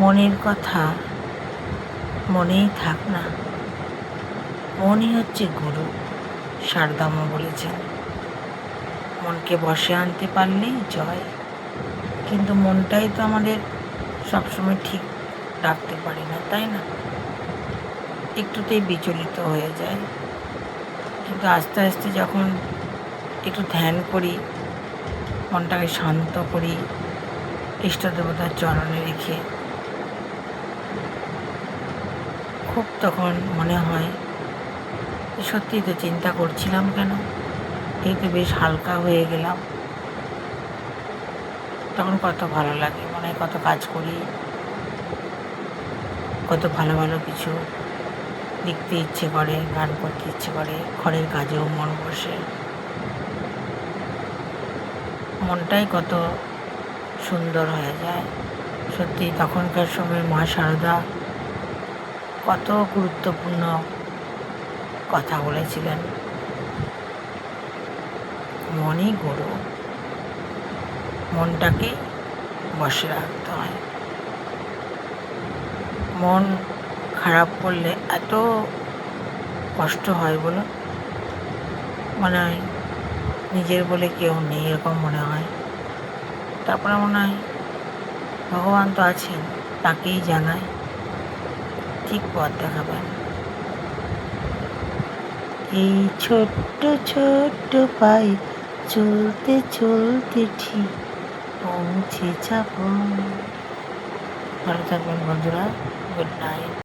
মনের কথা মনেই থাক না, মনই হচ্ছে গুরু। সারদামা বলেছেন, মনকে বশে আনতে পারলেই জয়। কিন্তু মনটাই তো আমাদের সবসময় ঠিক রাখতে পারি না, তাই না? একটুতেই বিচলিত হয়ে যায়। কিন্তু আস্তে আস্তে যখন একটু ধ্যান করি, মনটাকে শান্ত করি ইষ্টদেবতার চরণে রেখে, খুব তখন মনে হয় সত্যিই তো চিন্তা করছিলাম কেন, এই তো বেশ হালকা হয়ে গেলাম। তখন কত ভালো লাগে, মনে হয় কত কাজ করি, কত ভালো ভালো কিছু লিখতে ইচ্ছে করে, গান করতে ইচ্ছে করে, ঘরের কাজেও মন বসে, মনটাই কত সুন্দর হয়ে যায়। সত্যি তখনকার সময় মা সারদা কত গুরুত্বপূর্ণ কথা বলেছিলেন। মনই গুরু, মনটাকে বসে রাখতে হয়। মন খারাপ করলে এত কষ্ট হয় বলো, মনে হয় নিজের বলে কেউ নেই এরকম মনে হয়। তারপরে মনে হয় ভগবান তো আছেন, তাকেই জানাই, ঠিক পথ দেখাবেন। এই ছোট্ট ছোট্ট পায়ে চলতে চলতে ঠিক পৌঁছে যাব। ভালো থাকবেন বন্ধুরা, গুড নাইট।